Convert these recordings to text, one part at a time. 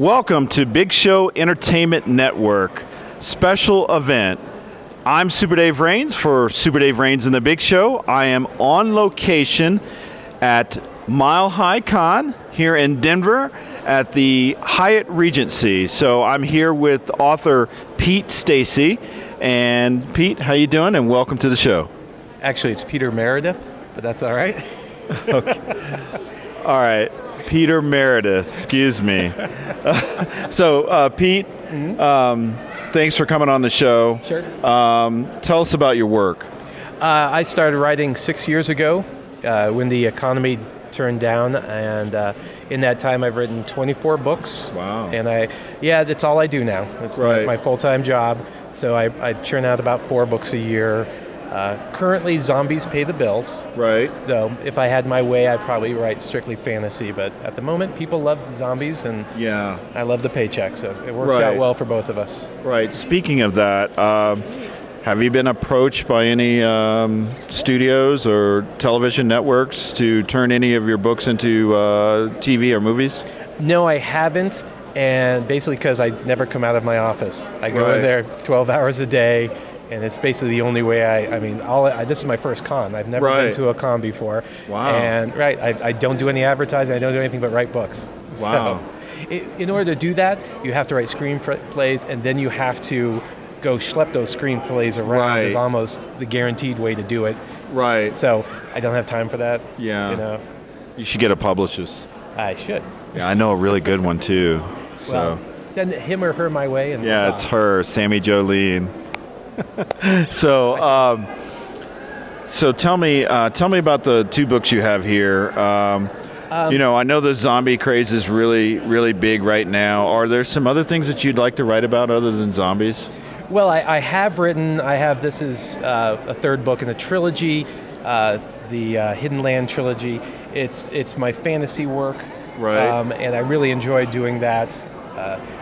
Welcome to Big Show Entertainment Network special event. I'm Super Dave Rains for Super Dave Rains and the Big Show. I am on location at MileHi Con here in Denver at the Hyatt Regency. So I'm here with author Pete Stacy. And Pete, how you doing? And welcome to the show. Actually, it's Peter Meredith, but that's all right. Okay. All right. Peter Meredith, excuse me. So, Pete, thanks for coming on the show. Sure. Tell us about your work. I started writing 6 years ago when the economy turned down, and in that time I've written 24 books. Wow. And that's all I do now. It's right. my full-time job. So I churn out about 4 books a year. Currently, zombies pay the bills. Right. So if I had my way, I'd probably write strictly fantasy. But at the moment, people love zombies, and I love the paycheck. So it works out well for both of us. Right. Speaking of that, have you been approached by any studios or television networks to turn any of your books into TV or movies? No, I haven't. And basically because I never come out of my office. I go in there 12 hours a day. And it's basically the only way this is my first con. I've never been to a con before. Wow. And I don't do any advertising. I don't do anything but write books. Wow. So in order to do that, you have to write screenplays, and then you have to go schlep those screenplays around. Right. Is almost the guaranteed way to do it. Right. So I don't have time for that. Yeah. You know. You should get a publicist. I should. Yeah, I know a really good one too. So. Well, send him or her my way. And yeah, it's her, Sammy Jolene. So tell me about the 2 books you have here. I know the zombie craze is really, really big right now. Are there some other things that you'd like to write about other than zombies? Well, this is a 3rd book in a trilogy, the Hidden Land trilogy. It's my fantasy work, right? And I really enjoyed doing that,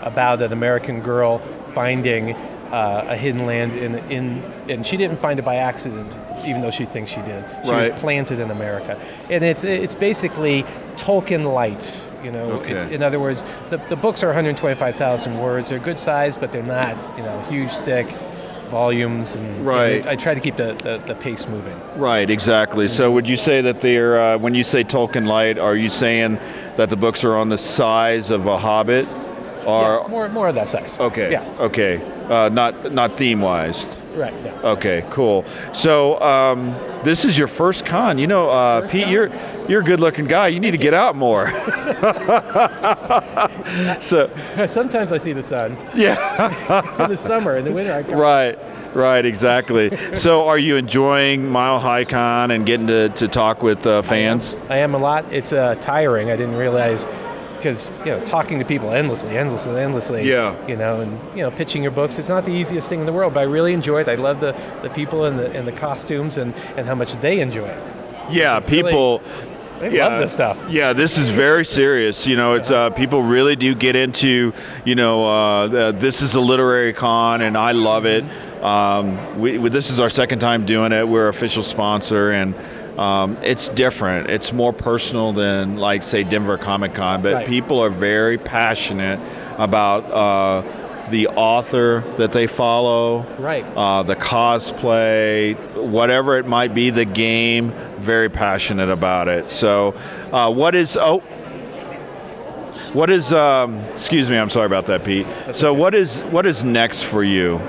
about an American girl finding a hidden land and she didn't find it by accident, even though she thinks she did. She was planted in America, and it's basically Tolkien light. You know, okay. In other words, the books are 125,000 words. They're good size, but they're not huge, thick volumes. And I try to keep the pace moving. Right, exactly. So would you say that they're when you say Tolkien light, are you saying that the books are on the size of a Hobbit? Or more of that size. Okay. Yeah. Okay. Not theme wise. Right. Yeah. Okay. Cool. So this is your first con. Pete, you're a good-looking guy. You need to get out more. So sometimes I see the sun. Yeah. In the summer, in the winter, I come. Right. Exactly. So are you enjoying MileHi Con and getting to talk with fans? I am a lot. It's tiring. I didn't realize. Because talking to people endlessly. Yeah. And pitching your books, it's not the easiest thing in the world. But I really enjoy it. I love the people and the costumes and how much they enjoy it. Yeah, people. They love this stuff. Yeah, this is very serious. It's people really do get into. This is a literary con, and I love it. This is our 2nd time doing it. We're official sponsor, and. It's different. It's more personal than, like, say, Denver Comic Con, but people are very passionate about the author that they follow, the cosplay, whatever it might be, the game, very passionate about it. So excuse me, I'm sorry about that, Pete. So what is next for you?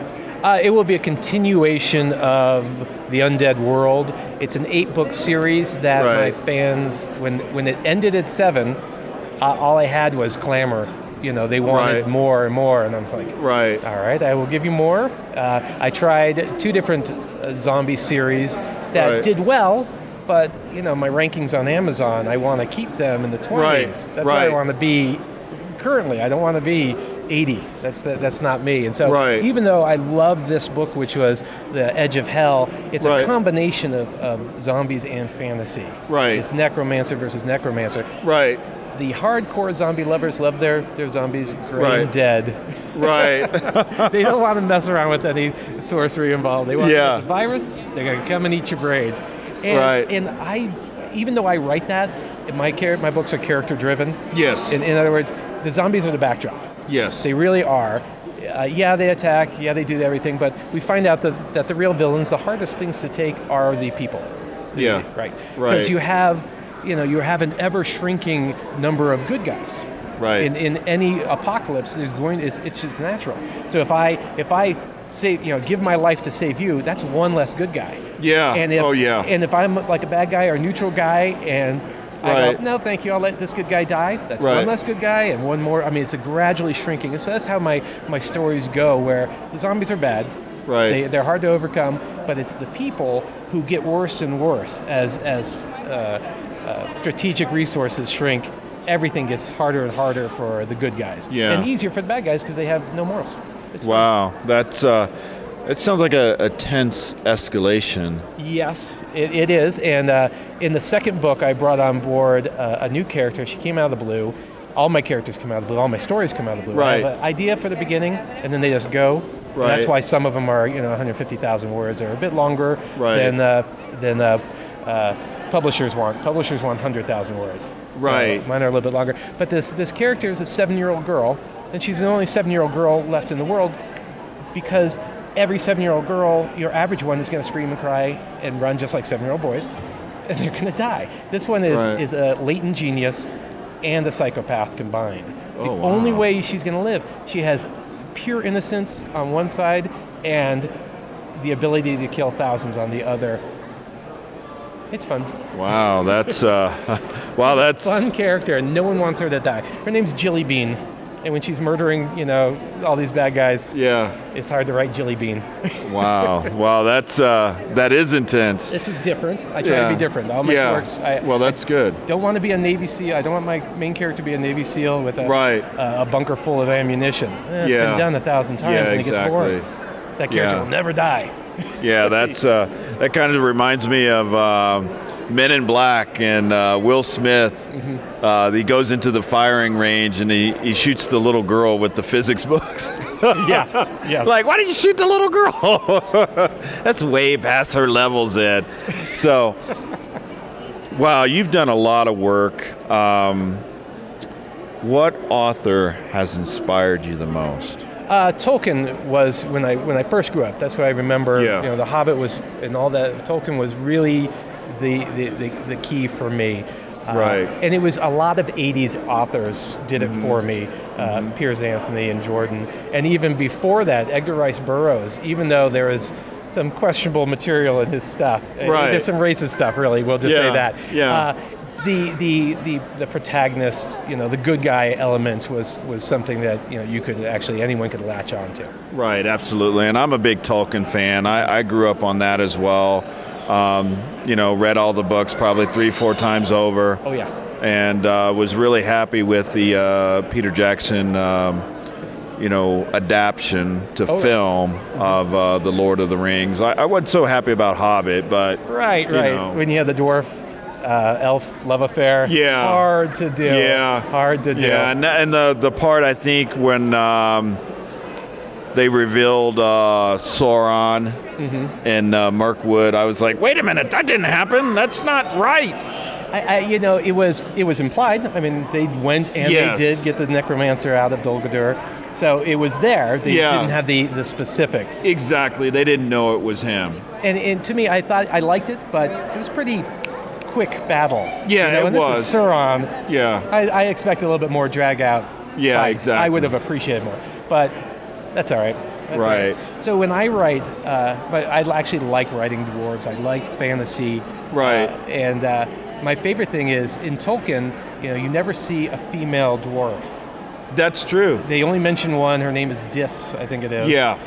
It will be a continuation of the Undead world. It's an 8-book series that my fans, when it ended at 7, all I had was clamor. They wanted more and more, and I'm like, all right, I will give you more. I tried 2 different zombie series that did well, but my rankings on Amazon, I want to keep them in the 20s. That's where I want to be currently. I don't want to be 80. That's not me. And so even though I love this book, which was The Edge of Hell, it's a combination of zombies and fantasy. It's necromancer versus necromancer. The hardcore zombie lovers love their zombies brain dead. They don't want to mess around with any sorcery involved. They want the virus, they're going to come and eat your brains. And I, even though I write that, my books are character driven. Yes. In other words, the zombies are the backdrop. Yes. They really are. Yeah, they attack. Yeah, they do everything. But we find out that the real villains, the hardest things to take, are the people. Yeah. Right. Right. Because you have an ever shrinking number of good guys. Right. In any apocalypse, it's just natural. So if I save, give my life to save you, that's one less good guy. Yeah. And if, oh yeah. And if I'm like a bad guy or a neutral guy, and I Right. go, no, thank you, I'll let this good guy die. That's Right. one less good guy and one more. I mean, it's a gradually shrinking. And so that's how my stories go, where the zombies are bad. Right. They're hard to overcome, but it's the people who get worse and worse as strategic resources shrink. Everything gets harder and harder for the good guys, and easier for the bad guys because they have no morals. Wow, that's it sounds like a tense escalation. Yes, it is. And in the second book, I brought on board a new character. She came out of the blue. All my characters come out of the blue. All my stories come out of the blue. Right. I have an idea for the beginning, and then they just go. Right. And that's why some of them are 150,000 words or a bit longer than publishers want. Publishers want 100,000 words. Right. So mine are a little bit longer. But this character is a 7-year-old girl, and she's the only 7-year-old girl left in the world because every 7-year-old girl, your average one, is going to scream and cry and run just like 7-year-old boys, and they're going to die. This one is a latent genius and a psychopath combined. It's the only way she's going to live. She has pure innocence on one side and the ability to kill thousands on the other. It's fun. Wow, that's that's fun character, and no one wants her to die. Her name's Jilly Bean, and when she's murdering, all these bad guys, it's hard to write Jilly Bean. Wow, that is intense. It's different. I try to be different. All my works. That's good. Don't want to be a Navy SEAL. I don't want my main character to be a Navy SEAL with a bunker full of ammunition. It's been done 1,000 times, and it gets boring. That character will never die. Yeah, that kind of reminds me of Men in Black and Will Smith. He goes into the firing range and he shoots the little girl with the physics books. Yeah. Like, why did you shoot the little girl? That's way past her levels, Ed. So, wow, you've done a lot of work. What author has inspired you the most? Tolkien was when I first grew up. That's what I remember. The Hobbit was, and all that. Tolkien was really the key for me. Right. And it was a lot of 80s authors did it for me. Piers Anthony and Jordan. And even before that, Edgar Rice Burroughs, even though there was some questionable material in his stuff. Right. There's some racist stuff, really. We'll just say that. Yeah. The protagonist, the good guy element was something that anyone could latch on to. Right, absolutely, and I'm a big Tolkien fan. I grew up on that as well. Read all the books probably 3-4 times over. Oh yeah. And was really happy with the Peter Jackson, adaptation to film of The Lord of the Rings. I wasn't so happy about Hobbit, but right. When you had the dwarf. Elf love affair. Yeah. Hard to do. Yeah. Hard to do. Yeah, and the part I think when they revealed Sauron in Mirkwood, I was like, wait a minute, that didn't happen. That's not right. It was implied. I mean, they went and they did get the necromancer out of Dol Guldur. So it was there. They didn't have the specifics. Exactly. They didn't know it was him. And to me, I liked it, but it was pretty quick battle. Yeah, it was. This is Sauron. Yeah. I expect a little bit more drag out. Yeah, fight. exactly. I would have appreciated more, but that's all right. Right. So when I write, but I actually like writing dwarves. I like fantasy. Right. And my favorite thing is in Tolkien, you never see a female dwarf. That's true. They only mention one. Her name is Dis, I think it is. Yeah.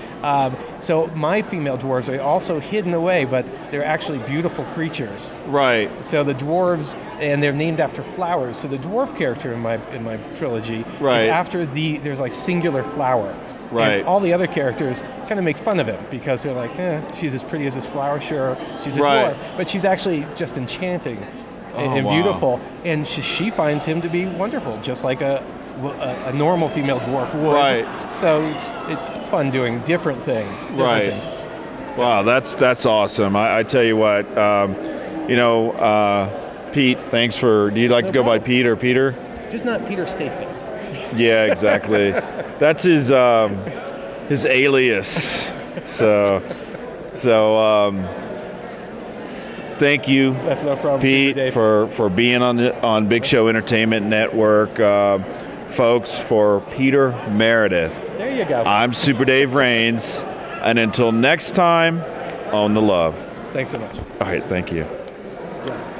So my female dwarves are also hidden away, but they're actually beautiful creatures. Right. So the dwarves, and they're named after flowers. So the dwarf character in my trilogy is after there's like singular flower. Right. And all the other characters kind of make fun of him because they're like, she's as pretty as this flower, sure, she's a dwarf. But she's actually just enchanting and beautiful. And she finds him to be wonderful, just like a normal female dwarf would. Right. So it's fun doing different things. Wow, that's awesome. I tell you what, Pete, thanks for. Do you like to go by Pete or Peter? Just not Peter Stacy. Yeah, exactly. That's his alias. So thank you, That's no problem, Pete, Super Dave. for being on Big Show Entertainment Network. Folks, for Peter Meredith, There you go. I'm Super Dave Rains, and until next time, own the love. Thanks so much. All right, thank you. Yeah.